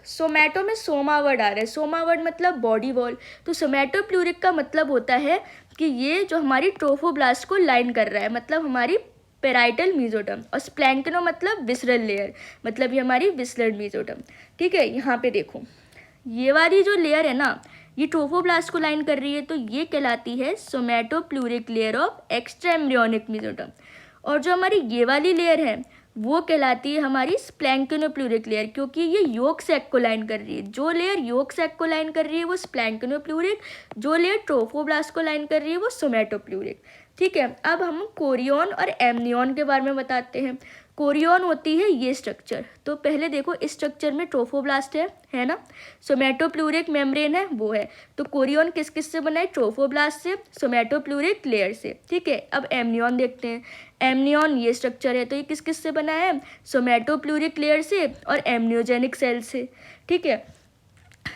सोमैटो में सोमा वर्ड आ रहा है, सोमा वर्ड मतलब बॉडी वॉल। तो सोमैटोप्लूरिक का मतलब होता है कि ये जो हमारी ट्रोफोब्लास्ट को लाइन कर रहा है, मतलब हमारी पेराइटल मीजोडर्म। और स्प्लैंक्नो मतलब विसरल लेयर, मतलब ये हमारी विसरल मीजोडर्म। ठीक है, यहाँ पे देखो ये वाली जो लेयर है ना, ये ट्रोफोब्लास्ट को लाइन कर रही है, तो ये कहलाती है somatopleuric layer of extra embryonic mesoderm. और जो हमारी ये वाली लेयर है वो कहलाती है हमारी स्प्लैंक्नोप्लूरिक लेयर, क्योंकि ये योक सैक को लाइन कर रही है। जो लेयर योक सैक को लाइन कर रही है वो स्प्लैंक्नोप्लूरिक, जो लेयर ट्रोफोब्लास्ट को लाइन कर रही है वो सोमैटोप्लूरिक। ठीक है, अब हम कोरियन और एमनियन के बारे में बताते हैं। कोरियन होती है ये स्ट्रक्चर। तो पहले देखो इस स्ट्रक्चर में ट्रोफोब्लास्ट है ना, सोमैटोप्लूरिक मेम्ब्रेन है वो है। तो कोरियन किस किस से बना है, ट्रोफोब्लास्ट से, सोमैटोप्लूरिक लेयर से। ठीक है, अब एमनियन देखते हैं। एमनियन ये स्ट्रक्चर है, तो ये किस किस से बना है, सोमैटोप्लूरिक लेयर से और एमनियोजेनिक सेल से। ठीक है,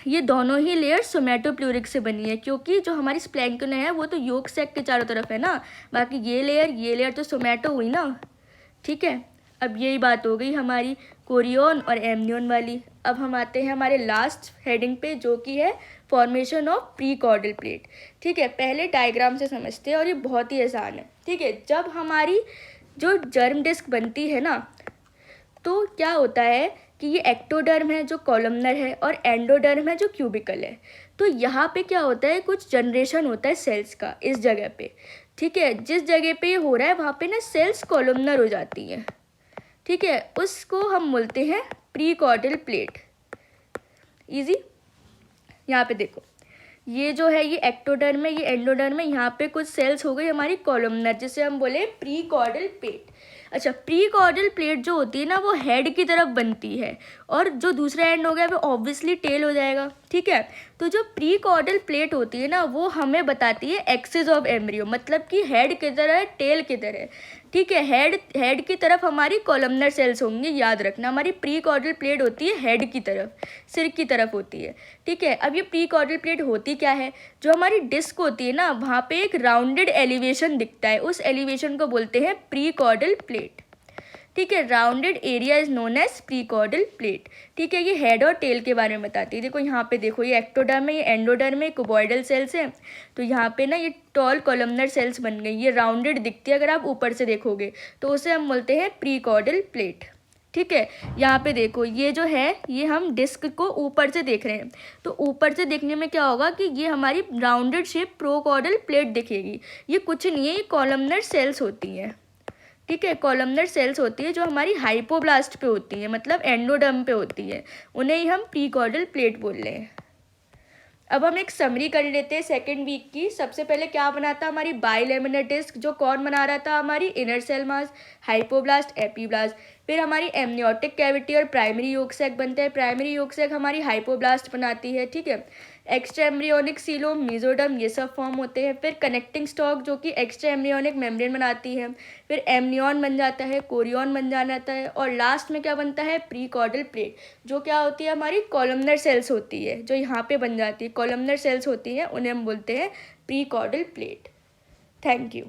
ये दोनों ही लेयर सोमैटोप्लूरिक से बनी है, क्योंकि जो हमारी स्प्लैंक्नो है वो तो योक सैक के चारों तरफ है ना, बाकी ये लेयर तो सोमैटो हुई ना। ठीक है, अब यही बात हो गई हमारी कोरियन और एमनियन वाली। अब हम आते हैं हमारे लास्ट हेडिंग पे, जो कि है formation of prechordal plate. ठीक है, पहले डायग्राम से समझते हैं और ये बहुत ही आसान है। ठीक है, जब हमारी जो जर्म डिस्क बनती है ना, तो क्या होता है कि ये एक्टोडर्म है जो कॉलमनर है और एंडोडर्म है जो क्यूबिकल है। तो यहाँ पे क्या होता है, कुछ जनरेशन होता है सेल्स का इस जगह पे। ठीक है, जिस जगह पे ये हो रहा है वहाँ पे ना सेल्स कॉलमनर हो जाती हैं। ठीक है, उसको हम बोलते हैं प्री कॉर्डल प्लेट। इजी, यहाँ पे देखो ये जो है ये एक्टोडर्म है, ये एंडोडर्म है, यहाँ पे कुछ सेल्स हो गई हमारी कॉलमनर, जिसे हम बोले प्री कॉर्डल प्लेट। अच्छा, प्री कॉर्डल प्लेट जो होती है ना वो हेड की तरफ बनती है, और जो दूसरा एंड हो गया वो ऑब्वियसली टेल हो जाएगा। ठीक है, तो जो प्री कॉर्डल प्लेट होती है ना वो हमें बताती है एक्सिस ऑफ एम्ब्रियो, मतलब कि हेड की तरह टेल की तरह। ठीक है, हेड की तरफ हमारी कॉलमनर सेल्स होंगी, याद रखना हमारी प्री कॉर्डल प्लेट होती है हेड की तरफ, सिर की तरफ होती है। ठीक है, अब ये प्री कॉर्डल प्लेट होती क्या है, जो हमारी डिस्क होती है ना वहाँ पे एक राउंडेड एलिवेशन दिखता है, उस एलिवेशन को बोलते हैं प्री कॉर्डल प्लेट। ठीक है, rounded area is known as prechordal plate. ठीक है, ये हेड और टेल के बारे में बताती है। देखो यहाँ पे देखो ये एक्टोडर्म है, ये एंडोडर्म है, कुबॉइडल सेल्स है। तो यहाँ पे ना ये टॉल कॉलमनर सेल्स बन गई, ये राउंडेड दिखती है अगर आप ऊपर से देखोगे, तो उसे हम बोलते हैं प्री कॉर्डल प्लेट। ठीक है, यहाँ पे देखो ये जो है ये हम डिस्क को ऊपर से देख रहे हैं, तो ऊपर से देखने में क्या होगा कि ये हमारी राउंडेड शेप प्रोकॉर्डल प्लेट दिखेगी। ये कुछ नहीं है, ये कॉलमनर सेल्स होती हैं। ठीक है, कॉलमनर सेल्स होती है जो हमारी हाइपोब्लास्ट पे होती है, मतलब एंडोडर्म पे होती है, उन्हें ही हम प्री कॉर्डल प्लेट बोल रहे हैं। अब हम एक समरी कर लेते हैं सेकेंड वीक की। सबसे पहले क्या बना था, हमारी बाइलेमिनर डिस्क, जो कौन बना रहा था, हमारी inner cell mass, hypoblast, epiblast. फिर हमारी एमनियोटिक कैविटी और प्राइमरी योक सैक बनते हैं। प्राइमरी योक सैक हमारी हाइपोब्लास्ट बनाती है। ठीक है, एक्स्ट्रा एम्ब्रियोनिक सीलोम, मीजोडर्म, ये सब फॉर्म होते हैं। फिर कनेक्टिंग स्टॉक जो कि एक्स्ट्रा एम्ब्रियोनिक मेम्ब्रेन बनाती है। फिर एमनियन बन जाता है, कोरियन बन जाता है, और लास्ट में क्या बनता है, प्री कॉर्डल प्लेट, जो क्या होती है, हमारी कॉलमनर सेल्स होती है, जो यहाँ पे बन जाती है। कॉलमनर सेल्स होती हैं, उन्हें हम बोलते हैं prechordal plate. Thank you.